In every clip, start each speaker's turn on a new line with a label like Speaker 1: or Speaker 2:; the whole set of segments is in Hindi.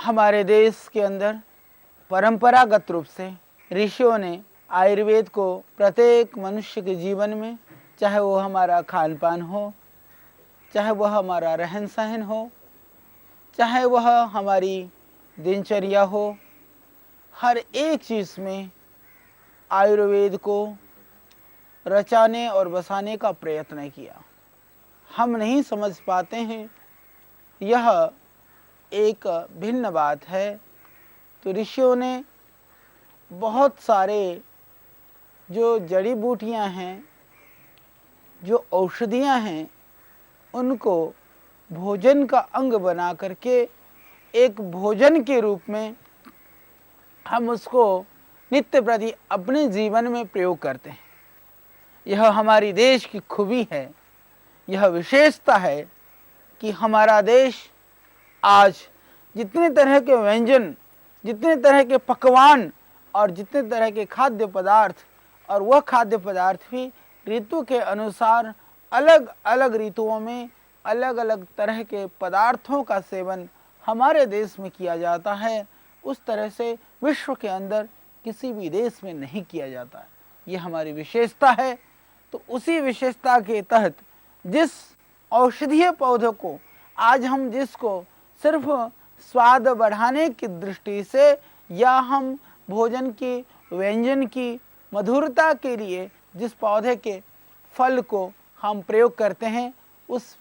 Speaker 1: हमारे देश के अंदर परंपरागत रूप से ऋषियों ने आयुर्वेद को प्रत्येक मनुष्य के जीवन में, चाहे वो हमारा खान पान हो, चाहे वह हमारा रहन सहन हो, चाहे वह हमारी दिनचर्या हो, हर एक चीज़ में आयुर्वेद को रचाने और बसाने का प्रयत्न किया। हम नहीं समझ पाते हैं, यह एक भिन्न बात है। तो ऋषियों ने बहुत सारे जो जड़ी बूटियां हैं, जो औषधियां हैं, उनको भोजन का अंग बना करके एक भोजन के रूप में हम उसको नित्य प्रति अपने जीवन में प्रयोग करते हैं। यह हमारी देश की खूबी है, यह विशेषता है कि हमारा देश आज जितने तरह के व्यंजन, जितने तरह के पकवान और जितने तरह के खाद्य पदार्थ, और वह खाद्य पदार्थ भी ऋतु के अनुसार अलग अलग ऋतुओं में अलग अलग तरह के पदार्थों का सेवन हमारे देश में किया जाता है, उस तरह से विश्व के अंदर किसी भी देश में नहीं किया जाता है। ये हमारी विशेषता है। तो उसी विशेषता के तहत जिस औषधीय पौधों को आज हम जिसको सिर्फ स्वाद बढ़ाने की दृष्टि से या हम भोजन की व्यंजन की मधुरता के लिए जिस पौधे के फल को हम प्रयोग करते हैं, उस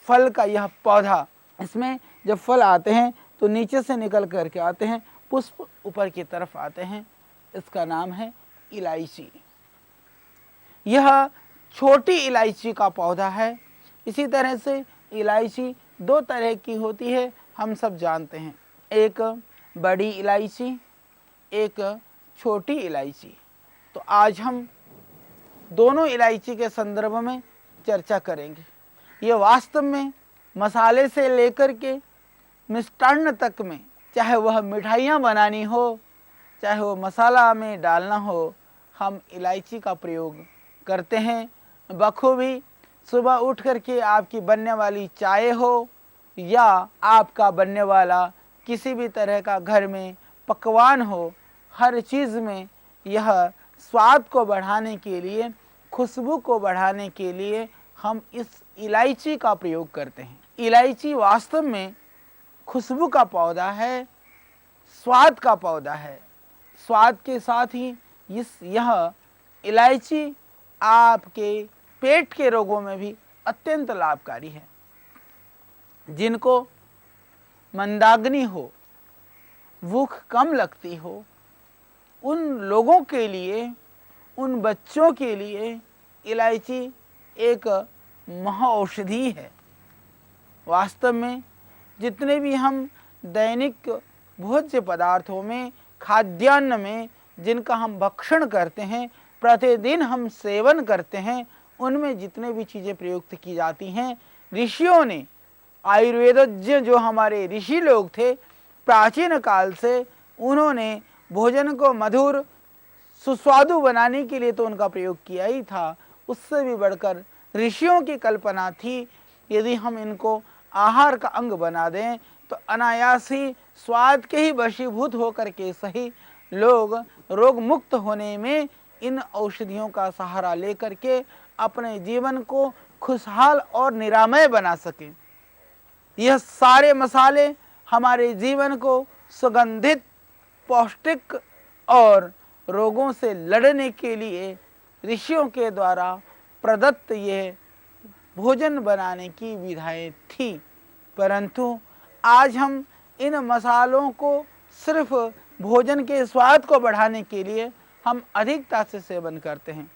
Speaker 1: फल का यह पौधा, इसमें जब फल आते हैं तो नीचे से निकल करके आते हैं, पुष्प ऊपर की तरफ आते हैं। इसका नाम है इलायची। यह छोटी इलायची का पौधा है। इसी तरह से इलायची दो तरह की होती है, हम सब जानते हैं, एक बड़ी इलायची, एक छोटी इलायची। तो आज हम दोनों इलायची के संदर्भ में चर्चा करेंगे। ये वास्तव में मसाले से लेकर के मिष्टान्न तक में, चाहे वह मिठाइयाँ बनानी हो, चाहे वो मसाला में डालना हो, हम इलायची का प्रयोग करते हैं बखूबी। सुबह उठ करके आपकी बनने वाली चाय हो या आपका बनने वाला किसी भी तरह का घर में पकवान हो, हर चीज़ में यह स्वाद को बढ़ाने के लिए, खुशबू को बढ़ाने के लिए हम इस इलायची का प्रयोग करते हैं। इलायची वास्तव में खुशबू का पौधा है, स्वाद का पौधा है। स्वाद के साथ ही यह इलायची आपके पेट के रोगों में भी अत्यंत लाभकारी है। जिनको मंदाग्नि हो, भूख कम लगती हो, उन लोगों के लिए, उन बच्चों के लिए इलायची एक महाऔषधि है। वास्तव में जितने भी हम दैनिक भोज्य पदार्थों में, खाद्यान्न में जिनका हम भक्षण करते हैं, प्रतिदिन हम सेवन करते हैं, उनमें जितने भी चीज़ें प्रयुक्त की जाती हैं, ऋषियों ने, आयुर्वेदज्ञ जो हमारे ऋषि लोग थे प्राचीन काल से, उन्होंने भोजन को मधुर सुस्वादु बनाने के लिए तो उनका प्रयोग किया ही था। उससे भी बढ़कर ऋषियों की कल्पना थी, यदि हम इनको आहार का अंग बना दें तो अनायास ही स्वाद के ही वशीभूत होकर के सही लोग रोग मुक्त होने में इन औषधियों का सहारा लेकर के अपने जीवन को खुशहाल और निरामय बना सकें। यह सारे मसाले हमारे जीवन को सुगंधित, पौष्टिक और रोगों से लड़ने के लिए ऋषियों के द्वारा प्रदत्त ये भोजन बनाने की विधाएं थी। परंतु आज हम इन मसालों को सिर्फ भोजन के स्वाद को बढ़ाने के लिए हम अधिकता से सेवन करते हैं।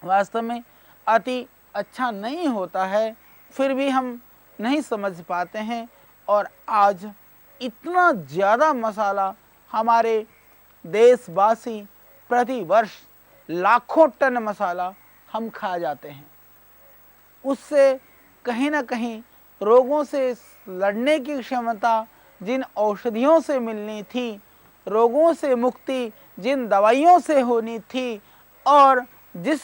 Speaker 1: वास्तव में अति अच्छा नहीं होता है, फिर भी हम नहीं समझ पाते हैं। और आज इतना ज़्यादा मसाला हमारे देशवासी प्रति वर्ष लाखों टन मसाला हम खा जाते हैं। उससे कहीं ना कहीं रोगों से लड़ने की क्षमता जिन औषधियों से मिलनी थी, रोगों से मुक्ति जिन दवाइयों से होनी थी, और जिस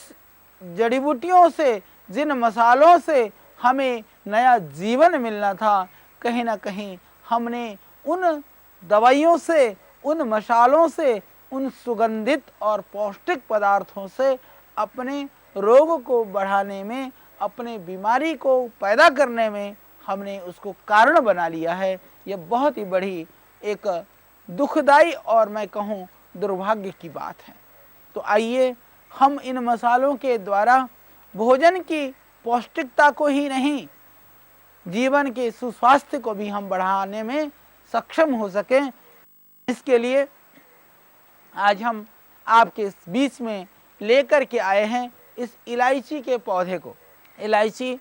Speaker 1: जड़ी बूटियों से, जिन मसालों से हमें नया जीवन मिलना था, कहीं ना कहीं हमने उन दवाइयों से, उन मसालों से, उन सुगंधित और पौष्टिक पदार्थों से अपने रोग को बढ़ाने में, अपने बीमारी को पैदा करने में हमने उसको कारण बना लिया है। यह बहुत ही बड़ी एक दुखदाई और मैं कहूँ दुर्भाग्य की बात है। तो आइए हम इन मसालों के द्वारा भोजन की पौष्टिकता को ही नहीं, जीवन के सुस्वास्थ्य को भी हम बढ़ाने में सक्षम हो सकें। इसके लिए आज हम आपके बीच में लेकर के आए हैं इस इलायची के पौधे को। इलायची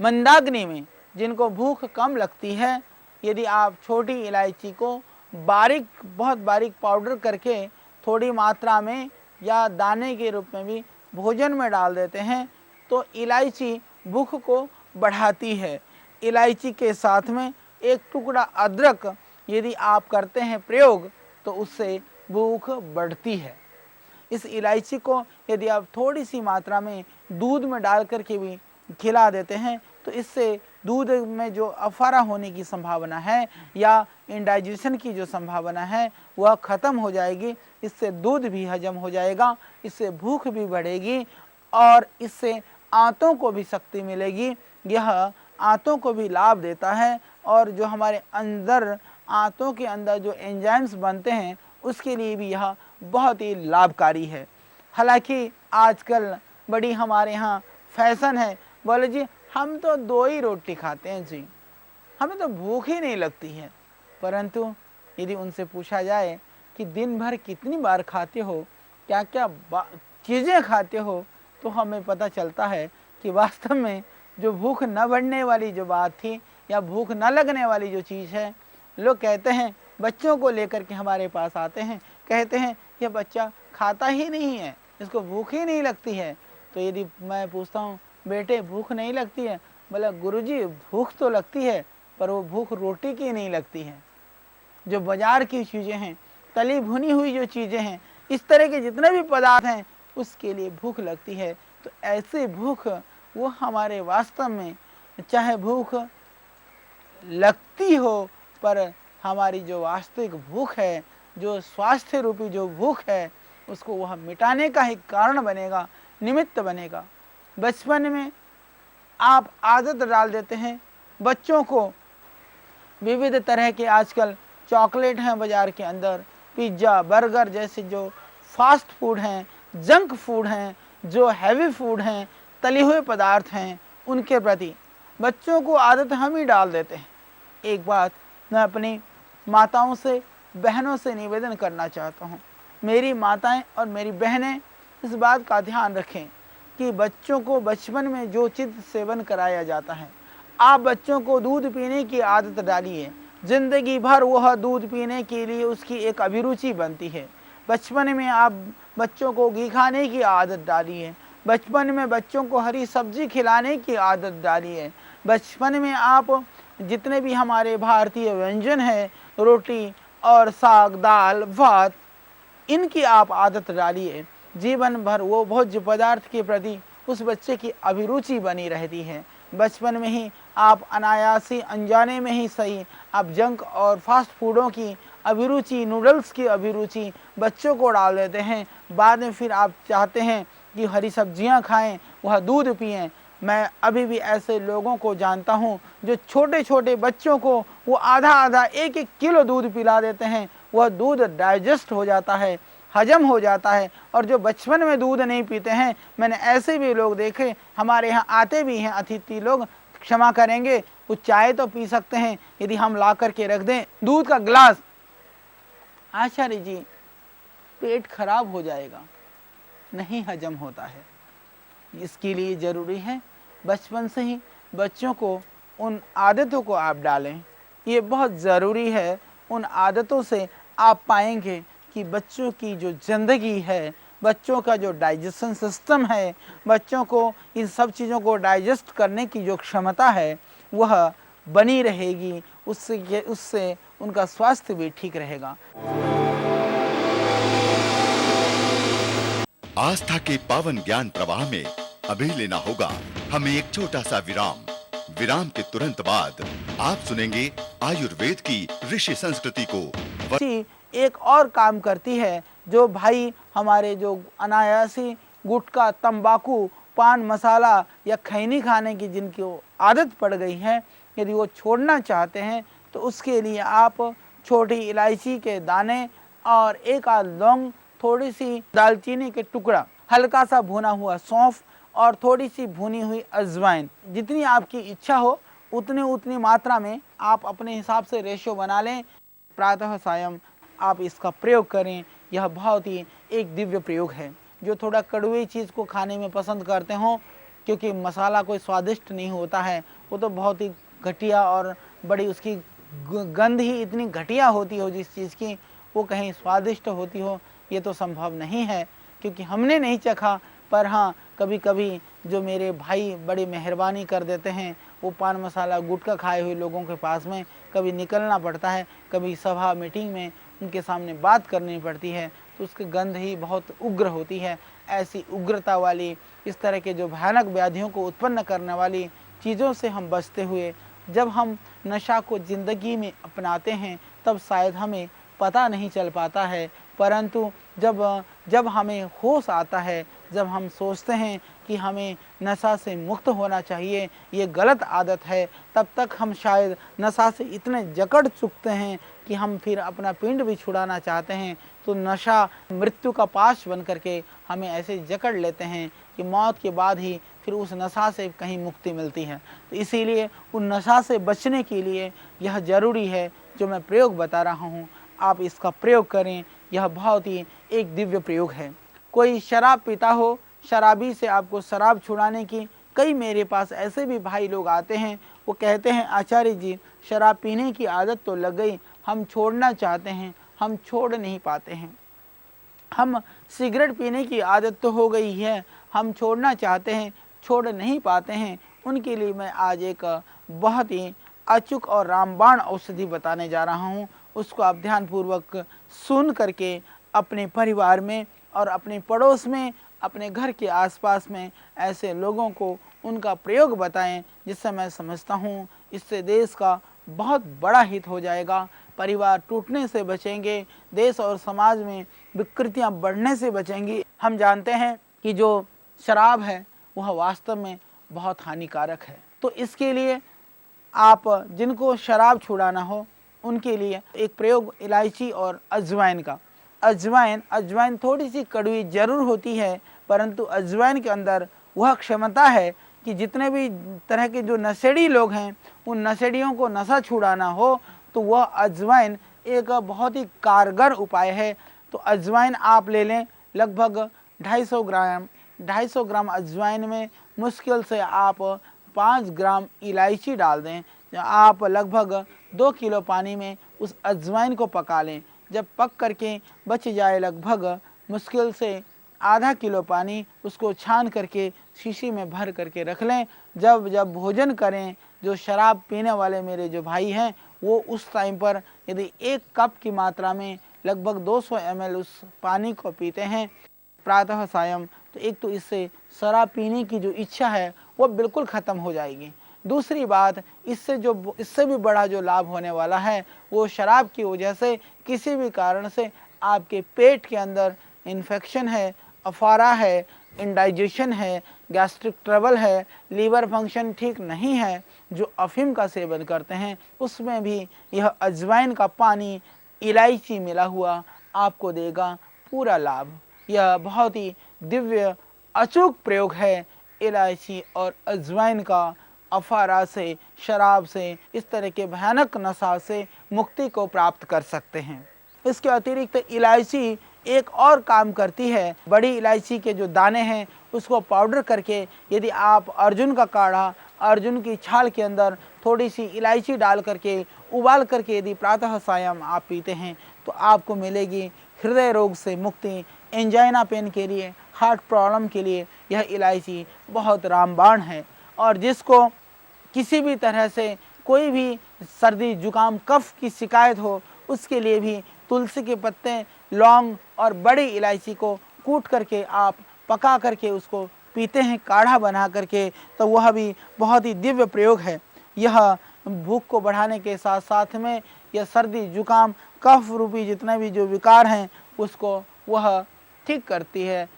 Speaker 1: मंदाग्नि में जिनको भूख कम लगती है, यदि आप छोटी इलायची को बहुत बारीक पाउडर करके थोड़ी मात्रा में या दाने के रूप में भी भोजन में डाल देते हैं तो इलायची भूख को बढ़ाती है। इलायची के साथ में एक टुकड़ा अदरक यदि आप करते हैं प्रयोग तो उससे भूख बढ़ती है। इस इलायची को यदि आप थोड़ी सी मात्रा में दूध में डाल करके भी खिला देते हैं तो इससे दूध में जो अफारा होने की संभावना है या इंडाइजेशन की जो संभावना है वह ख़त्म हो जाएगी। इससे दूध भी हजम हो जाएगा, इससे भूख भी बढ़ेगी और इससे आंतों को भी शक्ति मिलेगी। यह आंतों को भी लाभ देता है और जो हमारे अंदर आंतों के अंदर जो एंजाइम्स बनते हैं उसके लिए भी यह बहुत ही लाभकारी है। हालांकि आजकल बड़ी हमारे यहाँ फैशन है, बोले जी हम तो 2 ही रोटी खाते हैं जी, हमें तो भूख ही नहीं लगती है। परंतु यदि उनसे पूछा जाए कि दिन भर कितनी बार खाते हो, क्या क्या चीज़ें खाते हो, तो हमें पता चलता है कि वास्तव में जो भूख न बढ़ने वाली जो बात थी या भूख न लगने वाली जो चीज़ है, लोग कहते हैं, बच्चों को लेकर के हमारे पास आते हैं, कहते हैं यह बच्चा खाता ही नहीं है, इसको भूख ही नहीं लगती है। तो यदि मैं पूछता हूँ बेटे भूख नहीं लगती है, बोला गुरुजी भूख तो लगती है पर वो भूख रोटी की नहीं लगती है। जो बाजार की चीज़ें हैं, तली भुनी हुई जो चीज़ें हैं, इस तरह के जितने भी पदार्थ हैं उसके लिए भूख लगती है। तो ऐसे भूख वो हमारे वास्तव में चाहे भूख लगती हो पर हमारी जो वास्तविक भूख है, जो स्वास्थ्य रूपी जो भूख है, उसको वह मिटाने का ही कारण बनेगा, निमित्त बनेगा। बचपन में आप आदत डाल देते हैं बच्चों को, विविध तरह के आजकल चॉकलेट हैं बाज़ार के अंदर, पिज़्ज़ा बर्गर जैसे जो फास्ट फूड हैं, जंक फूड हैं, जो हैवी फूड हैं, तले हुए पदार्थ हैं, उनके प्रति बच्चों को आदत हम ही डाल देते हैं। एक बात मैं अपनी माताओं से, बहनों से निवेदन करना चाहता हूँ, मेरी माताएं और मेरी बहनें इस बात का ध्यान रखें कि बच्चों को बचपन में जो चीज़ सेवन कराया जाता है, आप बच्चों को दूध पीने की आदत डालिए, ज़िंदगी भर वह दूध पीने के लिए उसकी एक अभिरुचि बनती है। बचपन में आप बच्चों को घी खाने की आदत डालिए, बचपन में बच्चों को हरी सब्जी खिलाने की आदत डालिए, बचपन में आप जितने भी हमारे भारतीय व्यंजन हैं, रोटी और साग दाल भात, इनकी आप आदत डालिए। जीवन भर वो भोज्य पदार्थ के प्रति उस बच्चे की अभिरुचि बनी रहती है। बचपन में ही आप अनायासी अनजाने में ही सही आप जंक और फास्ट फूडों की अभिरुचि, नूडल्स की अभिरुचि बच्चों को डाल देते हैं। बाद में फिर आप चाहते हैं कि हरी सब्जियां खाएं, वह दूध पिएं। मैं अभी भी ऐसे लोगों को जानता हूं जो छोटे छोटे बच्चों को वो आधा आधा 1-1 किलो दूध पिला देते हैं। वह दूध डाइजेस्ट हो जाता है, हजम हो जाता है। और जो बचपन में दूध नहीं पीते हैं, मैंने ऐसे भी लोग देखे, हमारे यहाँ आते भी हैं अतिथि लोग, क्षमा करेंगे, वो चाय तो पी सकते हैं यदि हम ला करके रख दें दूध का गिलास, आचार्य जी पेट खराब हो जाएगा, नहीं हजम होता है। इसके लिए ज़रूरी है बचपन से ही बच्चों को उन आदतों को आप डालें, ये बहुत ज़रूरी है। उन आदतों से आप पाएंगे कि बच्चों की जो ज़िंदगी है, बच्चों का जो डाइजेशन सिस्टम है, बच्चों को इन सब चीज़ों को डाइजेस्ट करने की जो क्षमता है वह बनी रहेगी, उससे उनका स्वास्थ्य भी ठीक रहेगा।
Speaker 2: आस्था के पावन ज्ञान प्रवाह में अभी लेना होगा हमें एक छोटा सा विराम। विराम के तुरंत बाद आप सुनेंगे आयुर्वेद की ऋषि संस्कृति को।
Speaker 1: सी एक और काम करती है, जो भाई हमारे जो अनायासी गुटखा, तंबाकू, पान मसाला या खैनी खाने की जिनकी आदत पड़ गई है, यदि वो छोड़ना चाहते हैं तो उसके लिए आप छोटी इलायची के दाने और एक आध लौंग, थोड़ी सी दालचीनी के टुकड़ा, हल्का सा भुना हुआ सौंफ और थोड़ी सी भुनी हुई अजवाइन, जितनी आपकी इच्छा हो उतनी उतनी मात्रा में आप अपने हिसाब से रेशो बना लें। प्रातः सायं आप इसका प्रयोग करें। यह बहुत ही एक दिव्य प्रयोग है। जो थोड़ा कड़वी चीज़ को खाने में पसंद करते हों, क्योंकि मसाला कोई स्वादिष्ट नहीं होता है, वो तो बहुत ही घटिया और बड़ी उसकी गंध ही इतनी घटिया होती हो जिस चीज़ की, वो कहीं स्वादिष्ट होती हो, ये तो संभव नहीं है, क्योंकि हमने नहीं चखा। पर हाँ, कभी कभी जो मेरे भाई बड़ी मेहरबानी कर देते हैं, वो पान मसाला गुटखा खाए हुए लोगों के पास में कभी निकलना पड़ता है, कभी सभा मीटिंग में उनके सामने बात करनी पड़ती है, तो उसकी गंध ही बहुत उग्र होती है। ऐसी उग्रता वाली, इस तरह के जो भयानक व्याधियों को उत्पन्न करने वाली चीज़ों से हम बचते हुए जब हम नशा को ज़िंदगी में अपनाते हैं, तब शायद हमें पता नहीं चल पाता है, परंतु जब हमें होश आता है, जब हम सोचते हैं कि हमें नशा से मुक्त होना चाहिए, ये गलत आदत है, तब तक हम शायद नशा से इतने जकड़ चुकते हैं कि हम फिर अपना पिंड भी छुड़ाना चाहते हैं, तो नशा मृत्यु का पाश बन करके हमें ऐसे जकड़ लेते हैं कि मौत के बाद ही फिर उस नशा से कहीं मुक्ति मिलती है। तो इसीलिए उन नशा से बचने के लिए यह ज़रूरी है जो मैं प्रयोग बता रहा हूँ, आप इसका प्रयोग करें। यह बहुत ही एक दिव्य प्रयोग है। कोई शराब पीता हो, शराबी से आपको शराब छुड़ाने की, कई मेरे पास ऐसे भी भाई लोग आते हैं, वो कहते हैं आचार्य जी शराब पीने की आदत तो लग गई, हम छोड़ना चाहते हैं, हम छोड़ नहीं पाते हैं। हम सिगरेट पीने की आदत तो हो गई है, हम छोड़ना चाहते हैं, छोड़ नहीं पाते हैं। उनके लिए मैं आज एक बहुत ही अचूक और रामबाण औषधि बताने जा रहा हूँ। उसको आप ध्यानपूर्वक सुन करके अपने परिवार में और अपने पड़ोस में, अपने घर के आसपास में ऐसे लोगों को उनका प्रयोग बताएं, जिससे मैं समझता हूँ इससे देश का बहुत बड़ा हित हो जाएगा। परिवार टूटने से बचेंगे, देश और समाज में विकृतियाँ बढ़ने से बचेंगी। हम जानते हैं कि जो शराब है वह वास्तव में बहुत हानिकारक है। तो इसके लिए आप जिनको शराब छुड़ाना हो उनके लिए एक प्रयोग इलायची और अजवाइन का। अजवाइन थोड़ी सी कड़वी जरूर होती है, परंतु अजवाइन के अंदर वह क्षमता है कि जितने भी तरह के जो नशेड़ी लोग हैं, उन नशेड़ियों को नशा छुड़ाना हो तो वह अजवाइन एक बहुत ही कारगर उपाय है। तो अजवाइन आप ले लें, लगभग 250 ग्राम अजवाइन में मुश्किल से आप 5 ग्राम इलायची डाल दें। आप लगभग 2 किलो पानी में उस अजवाइन को पका लें। जब पक करके बच जाए लगभग मुश्किल से आधा किलो पानी, उसको छान करके शीशी में भर करके रख लें। जब भोजन करें, जो शराब पीने वाले मेरे जो भाई हैं, वो उस टाइम पर यदि 1 कप की मात्रा में लगभग 200 ml उस पानी को पीते हैं प्रातः सायं, तो एक तो इससे शराब पीने की जो इच्छा है वो बिल्कुल ख़त्म हो जाएगी। दूसरी बात, इससे भी बड़ा जो लाभ होने वाला है, वो शराब की वजह से किसी भी कारण से आपके पेट के अंदर इन्फेक्शन है, अफारा है, इंडाइजेशन है, गैस्ट्रिक ट्रबल है, लीवर फंक्शन ठीक नहीं है, जो अफीम का सेवन करते हैं, उसमें भी यह अजवाइन का पानी इलायची मिला हुआ आपको देगा पूरा लाभ। यह बहुत ही दिव्य अचूक प्रयोग है इलायची और अजवाइन का। अफारा से, शराब से, इस तरह के भयानक नशा से मुक्ति को प्राप्त कर सकते हैं। इसके अतिरिक्त इलायची एक और काम करती है। बड़ी इलायची के जो दाने हैं उसको पाउडर करके यदि आप अर्जुन का काढ़ा, अर्जुन की छाल के अंदर थोड़ी सी इलायची डाल करके उबाल करके यदि प्रातः सायं आप पीते हैं तो आपको मिलेगी हृदय रोग से मुक्ति। एंजाइना पेन के लिए, हार्ट प्रॉब्लम के लिए यह इलायची बहुत रामबाण है। और जिसको किसी भी तरह से कोई भी सर्दी जुकाम कफ की शिकायत हो, उसके लिए भी तुलसी के पत्ते, लौंग और बड़ी इलायची को कूट करके आप पका करके उसको पीते हैं काढ़ा बना करके, तो वह भी बहुत ही दिव्य प्रयोग है। यह भूख को बढ़ाने के साथ साथ में यह सर्दी जुकाम कफ रूपी जितने भी जो विकार हैं उसको वह ठीक करती है।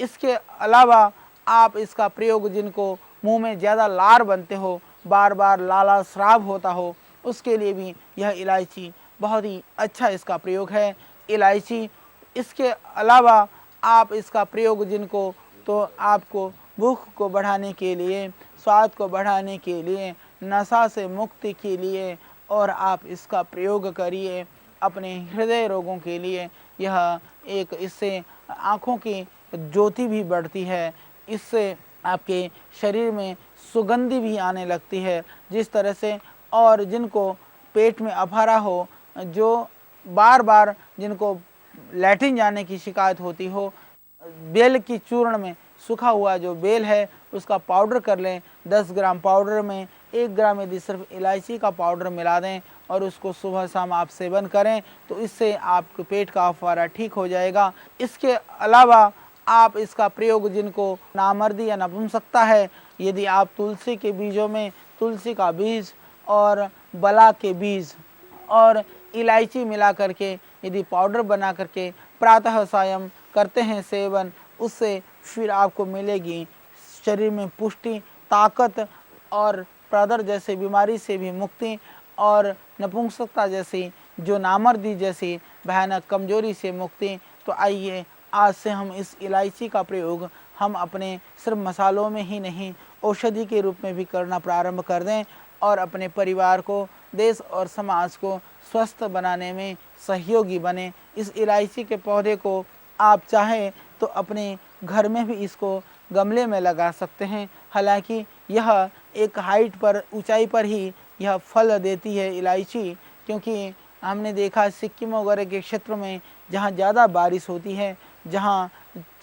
Speaker 1: इसके अलावा आप इसका प्रयोग जिनको मुंह में ज़्यादा लार बनते हो, बार बार लाला स्राव होता हो, उसके लिए भी यह इलायची बहुत ही अच्छा इसका प्रयोग है। इलायची इसके अलावा आप इसका प्रयोग जिनको तो आपको भूख को बढ़ाने के लिए, स्वाद को बढ़ाने के लिए, नशा से मुक्ति के लिए और आप इसका प्रयोग करिए अपने हृदय रोगों के लिए। यह एक इससे आँखों की ज्योति भी बढ़ती है, इससे आपके शरीर में सुगंधि भी आने लगती है जिस तरह से। और जिनको पेट में अफारा हो, जो बार बार जिनको लैट्रिन जाने की शिकायत होती हो, बेल की चूर्ण में सूखा हुआ जो बेल है उसका पाउडर कर लें। 10 ग्राम पाउडर में 1 ग्राम यदि सिर्फ इलायची का पाउडर मिला दें और उसको सुबह शाम आप सेवन करें तो इससे आपके पेट का अफवारा ठीक हो जाएगा। इसके अलावा आप इसका प्रयोग जिनको नामर्दी या नपुंसकता है, यदि आप तुलसी के बीजों में तुलसी का बीज और बला के बीज और इलायची मिला करके यदि पाउडर बना करके प्रातः सायं करते हैं सेवन, उससे फिर आपको मिलेगी शरीर में पुष्टि, ताकत और प्रदर जैसे बीमारी से भी मुक्ति और नपुंसकता जैसी जो नामर्दी जैसी भयानक कमजोरी से मुक्ति। तो आइए आज से हम इस इलायची का प्रयोग हम अपने सिर्फ मसालों में ही नहीं औषधि के रूप में भी करना प्रारंभ कर दें और अपने परिवार को, देश और समाज को स्वस्थ बनाने में सहयोगी बने। इस इलायची के पौधे को आप चाहें तो अपने घर में भी इसको गमले में लगा सकते हैं। हालांकि यह एक हाइट पर, ऊंचाई पर ही यह फल देती है इलायची, क्योंकि हमने देखा सिक्किम वगैरह के क्षेत्र में जहाँ ज़्यादा बारिश होती है, जहाँ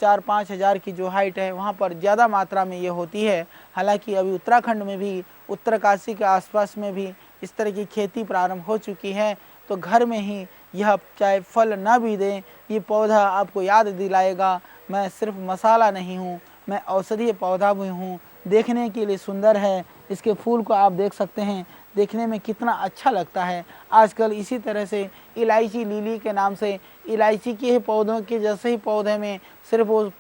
Speaker 1: 4-5 हज़ार की जो हाइट है वहाँ पर ज़्यादा मात्रा में ये होती है। हालांकि अभी उत्तराखंड में भी, उत्तरकाशी के आसपास में भी इस तरह की खेती प्रारंभ हो चुकी है। तो घर में ही यह चाहे फल न भी दें, ये पौधा आपको याद दिलाएगा मैं सिर्फ मसाला नहीं हूँ, मैं औषधीय पौधा भी हूँ। देखने के लिए सुंदर है, इसके फूल को आप देख सकते हैं, देखने में कितना अच्छा लगता है। आजकल इसी तरह से इलायची लिली के नाम से इलायची के ही पौधों के जैसे ही पौधे में सिर्फ वो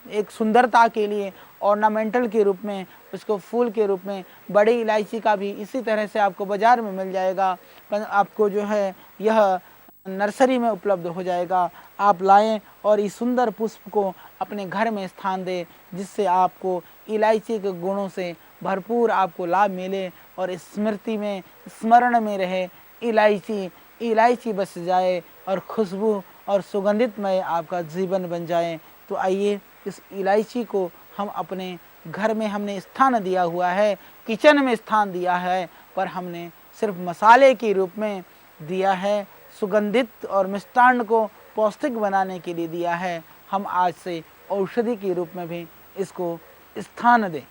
Speaker 1: एक सुंदरता के लिए ऑर्नामेंटल के रूप में, उसको फूल के रूप में, बड़ी इलायची का भी इसी तरह से आपको बाज़ार में मिल जाएगा। आपको जो है यह नर्सरी में उपलब्ध हो जाएगा। आप लाएं और इस सुंदर पुष्प को अपने घर में स्थान दें, जिससे आपको इलायची के गुणों से भरपूर आपको लाभ मिले और स्मृति में, स्मरण में रहे इलायची। इलायची बस जाए और खुशबू और सुगंधितमय आपका जीवन बन जाए। तो आइए इस इलायची को हम अपने घर में हमने स्थान दिया हुआ है, किचन में स्थान दिया है, पर हमने सिर्फ मसाले के रूप में दिया है, सुगंधित और मिष्टान्न को पौष्टिक बनाने के लिए दिया है। हम आज से औषधि के रूप में भी इसको स्थान दें।